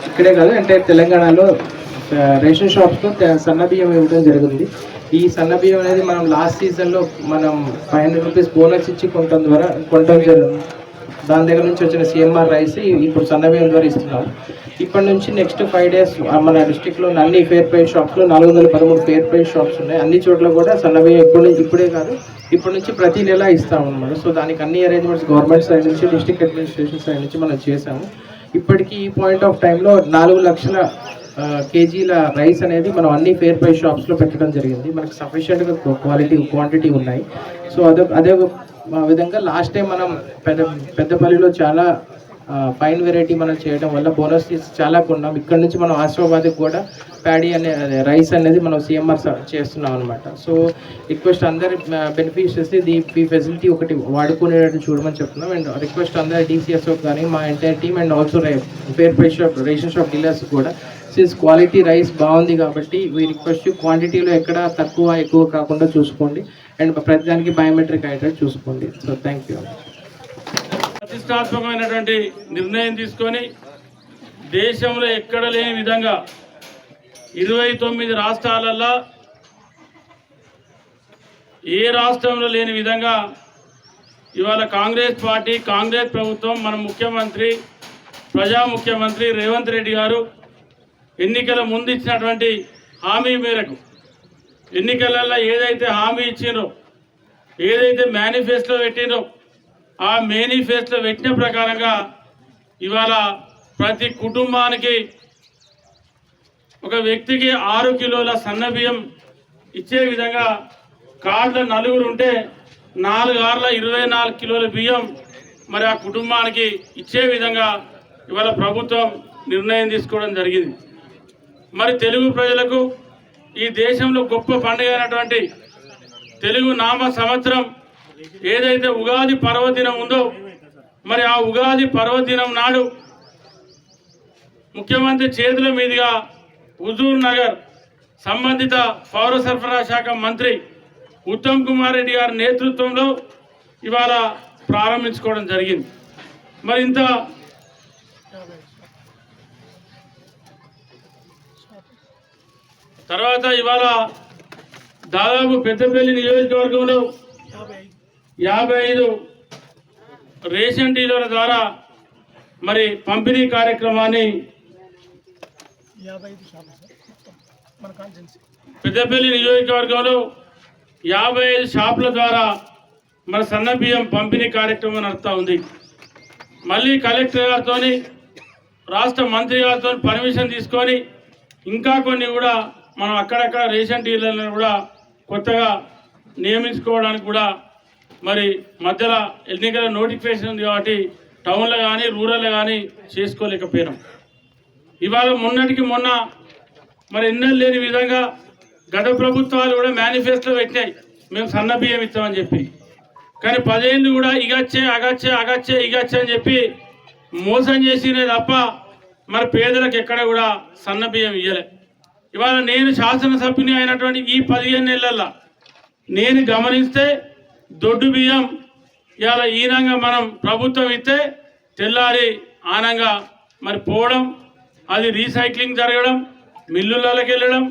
ఇక్కడే కాదు అంటే తెలంగాణలో రేషన్ షాప్స్లో సన్న బియ్యం ఇవ్వడం జరుగుతుంది. ఈ సన్న బియ్యం అనేది మనం లాస్ట్ సీజన్లో మనం 500 రూపీస్ బోనస్ ఇచ్చి కొనటం జరుగుతుంది. దాని దగ్గర నుంచి వచ్చిన CMR రైస్ ఇప్పుడు సన్న బియ్యం ద్వారా ఇస్తున్నాం. ఇప్పటి నుంచి నెక్స్ట్ 5 డేస్ మన డిస్టిక్లో అన్ని ఫేర్ ప్రైస్ షాప్స్లో 413 ఫేర్ ప్రైస్ షాప్స్ ఉన్నాయి. అన్ని చోట్ల కూడా సన్న బియ్యం ఇప్పుడే కాదు ఇప్పటి నుంచి ప్రతి నెల ఇస్తామన్నమాట. సో దానికి అన్ని అరేంజ్మెంట్స్ గవర్నమెంట్ సైడ్ నుంచి డిస్ట్రిక్ట్ అడ్మినిస్ట్రేషన్ సైడ్ నుంచి మనం చేసాము. ఇప్పటికీ ఈ పాయింట్ ఆఫ్ టైంలో 4 లక్షల కేజీల రైస్ అనేది మనం అన్ని ఫేర్ ప్రైస్ షాప్స్లో పెట్టడం జరిగింది. మనకు సఫిషియెంట్గా క్వాంటిటీ ఉన్నాయి. సో అదే విధంగా లాస్ట్ టైం మనం పెద్దపల్లిలో చాలా ఫైన్ వెరైటీ మనం చేయడం వల్ల బోనస్ చాలా కొన్నాం. ఇక్కడ నుంచి మనం ఆసిఫాబాద్కి కూడా ప్యాడీ రైస్ అనేది మనం CMR చేస్తున్నాం అనమాట. సో రిక్వెస్ట్ అందరి బెనిఫిషియర్స్ని ఈ ఫెసిలిటీ ఒకటి వాడుకునేటట్టు చూడమని చెప్తున్నాం. అండ్ రిక్వెస్ట్ అందరి DCSO కానీ మా entire team and also fair price shop ration shop dealers కూడా సిన్స్ క్వాలిటీ రైస్ బాగుంది కాబట్టి వీ రిక్వెస్ట్ క్వాంటిటీలో ఎక్కడ ఎక్కువ కాకుండా చూసుకోండి. అండ్ ప్రతిదానికి బయోమెట్రిక్ అయ్యేటట్టు చూసుకోండి. So thank you. ప్రతిష్టాత్మకమైనటువంటి నిర్ణయం తీసుకొని దేశంలో ఎక్కడ లేని విధంగా 29 రాష్ట్రాలల్లో ఏ రాష్ట్రంలో లేని విధంగా ఇవాళ కాంగ్రెస్ పార్టీ కాంగ్రెస్ ప్రభుత్వం మన ముఖ్యమంత్రి ప్రజా ముఖ్యమంత్రి రేవంత్ రెడ్డి గారు ఎన్నికల ముందు ఇచ్చినటువంటి హామీ మేరకు ఎన్నికలలో ఏదైతే హామీ ఇచ్చినో ఏదైతే మేనిఫెస్టో పెట్టినో ఆ మేనిఫెస్టో పెట్టిన ప్రకారంగా ఇవాళ ప్రతి కుటుంబానికి ఒక వ్యక్తికి 6 కిలోల సన్న బియ్యం ఇచ్చే విధంగా కార్డుల 4 ఉంటే 4 ఆర్ల 24 కిలోల బియ్యం మరి ఆ కుటుంబానికి ఇచ్చే విధంగా ఇవాళ ప్రభుత్వం నిర్ణయం తీసుకోవడం జరిగింది. మరి తెలుగు ప్రజలకు ఈ దేశంలో గొప్ప పండుగ అయినటువంటి తెలుగు నామ సంవత్సరం ఏదైతే ఉగాది పర్వదినం ఉందో మరి ఆ ఉగాది పర్వదినం నాడు ముఖ్యమంత్రి చేతుల మీదుగా హుజూర్ నగర్ సంబంధిత పౌర సరఫరా శాఖ మంత్రి ఉత్తమ్ కుమార్ రెడ్డి గారి నేతృత్వంలో ఇవాళ ప్రారంభించుకోవడం జరిగింది. మరి ఇంత తర్వాత ఇవాళ దాదాపు పెద్దపల్లి నియోజకవర్గంలో 55 రేషన్ డీలర్ల ద్వారా మరి పంపిణీ కార్యక్రమాన్ని పెద్దపల్లి నియోజకవర్గంలో 55 షాపుల ద్వారా మన సన్న బియ్యం పంపిణీ కార్యక్రమం నడుస్తూ ఉంది. మళ్ళీ కలెక్టర్ గారితో రాష్ట్ర మంత్రి గారితో పర్మిషన్ తీసుకొని ఇంకా కొన్ని కూడా మనం అక్కడక్కడ రేషన్ డీలర్లను కూడా కొత్తగా నియమించుకోవడానికి కూడా మరి మధ్యలో ఎన్నికల నోటిఫికేషన్ ఉంది కాబట్టి టౌన్లో కానీ రూరల్లో కానీ చేసుకోలేకపోయినాం. ఇవాళ మొన్న మరి ఎన్నెళ్ళు లేని విధంగా గత ప్రభుత్వాలు కూడా మేనిఫెస్టో పెట్టినాయి మేము సన్న బియ్యం ఇస్తామని చెప్పి. కానీ 10 ఏళ్ళు కూడా ఇగచ్చే అని చెప్పి మోసం చేసినే తప్ప మరి పేదలకు ఎక్కడ కూడా సన్న బియ్యం ఇవ్వలే. ఇవాళ నేను శాసనసభ్యుని అయినటువంటి ఈ 15 నెలల్లో నేను గమనిస్తే దొడ్డు బియ్యం ఇవాళ ఈనంగా మనం ప్రభుత్వం ఇస్తే తెల్లారి ఆనంగా మరి పోవడం, అది రీసైక్లింగ్ జరగడం, మిల్లులకి వెళ్ళడం,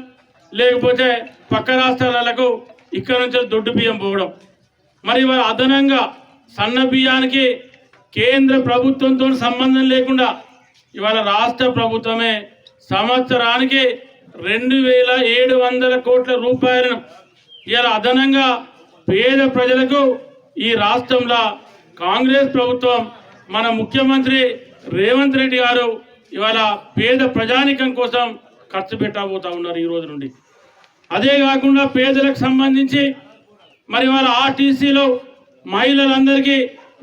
లేకపోతే పక్క రాష్ట్రాలకు ఇక్కడ నుంచి దొడ్డు బియ్యం పోవడం. మరి ఇవాళ అదనంగా సన్న బియ్యానికి కేంద్ర ప్రభుత్వంతో సంబంధం లేకుండా ఇవాళ రాష్ట్ర ప్రభుత్వమే సంవత్సరానికి 2700 కోట్ల రూపాయలను ఇవాళ అదనంగా పేద ప్రజలకు ఈ రాష్ట్రంలో కాంగ్రెస్ ప్రభుత్వం మన ముఖ్యమంత్రి రేవంత్ రెడ్డి గారు ఇవాళ పేద ప్రజానికం కోసం ఖర్చు పెట్టబోతా ఉన్నారు ఈ రోజు నుండి. అదే కాకుండా పేదలకు సంబంధించి మరి ఇవాళ RTCలో మహిళలందరికీ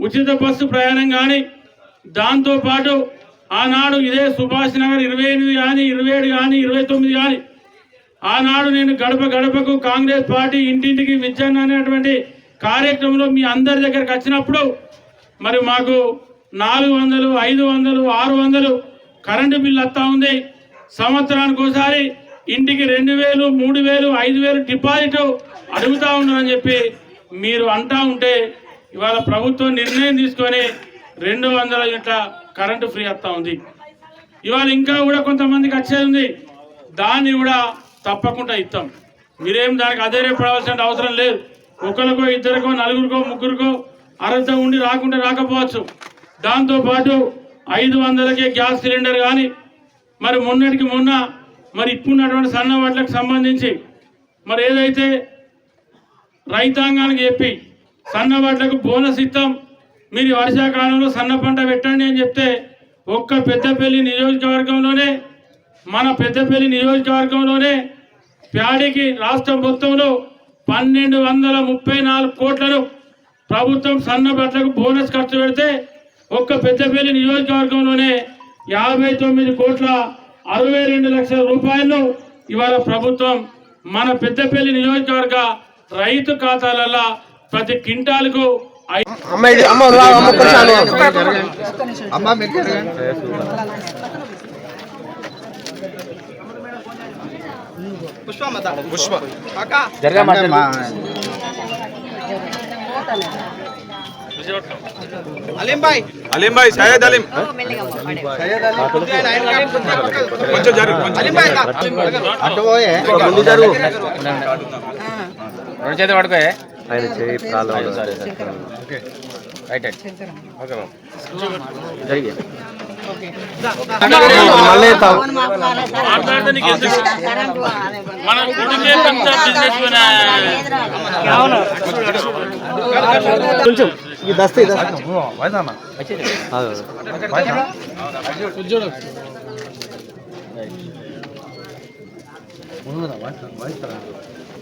ఉచిత బస్సు ప్రయాణం కానీ, దాంతోపాటు ఆనాడు ఇదే సుభాష్ నగర్ 28 కానీ 27 కానీ 29 కానీ ఆనాడు నేను గడప గడపకు కాంగ్రెస్ పార్టీ ఇంటింటికి విద్యను అనేటువంటి కార్యక్రమంలో మీ అందరి దగ్గరకు వచ్చినప్పుడు మరి మాకు 400, 500, 600 కరెంటు బిల్లు వస్తూ ఉంది. సంవత్సరానికి ఒకసారి ఇంటికి 2000, 3000, 5000 డిపాజిట్ అడుగుతూ ఉన్నారని చెప్పి మీరు అంటా ఉంటే ఇవాళ ప్రభుత్వం నిర్ణయం తీసుకొని 200 యూనిట్ల కరెంటు ఫ్రీ వస్తూ ఉంది. ఇవాళ ఇంకా కూడా కొంతమందికి వచ్చేది ఉంది, దాన్ని కూడా తప్పకుండా ఇస్తాం. మీరేం దానికి అధైర్యపడవలసిన అవసరం లేదు. ఒకరికో, ఇద్దరికో, నలుగురికో, ముగ్గురికో అర్హత ఉండి రాకుంటే రాకపోవచ్చు. దాంతోపాటు 500కే గ్యాస్ సిలిండర్ కానీ మరి మొన్నటికి మొన్న మరి ఇప్పుడున్నటువంటి సన్న వడ్లకు సంబంధించి మరి ఏదైతే రైతాంగానికి చెప్పి సన్న వడ్లకు బోనస్ ఇస్తాం, మీరు వర్షాకాలంలో సన్న పంట పెట్టండి అని చెప్తే ఒక్క పెద్దపల్లి నియోజకవర్గంలోనే, మన పెద్దపల్లి నియోజకవర్గంలోనే ప్యాడీకి రాష్ట్రం మొత్తంలో 1234 కోట్లను ప్రభుత్వం సన్న బట్టలకు బోనస్ ఖర్చు పెడితే ఒక్క పెద్దపల్లి నియోజకవర్గంలోనే 59,62 లక్షల రూపాయలు ఇవాళ ప్రభుత్వం మన పెద్దపల్లి నియోజకవర్గ రైతు ఖాతాలలో ప్రతి క్వింటాలకు అలీం భాయ్ సయ్యద్ అలీం కొంచెం జరుగు అటు పోయే ముందు జరుగు రెండు చేతులు పడుకోయే ఆయన చేయి ప్రాబ్లం సరే ఓకే రైట్ ఓకే జరిగే కొంచెం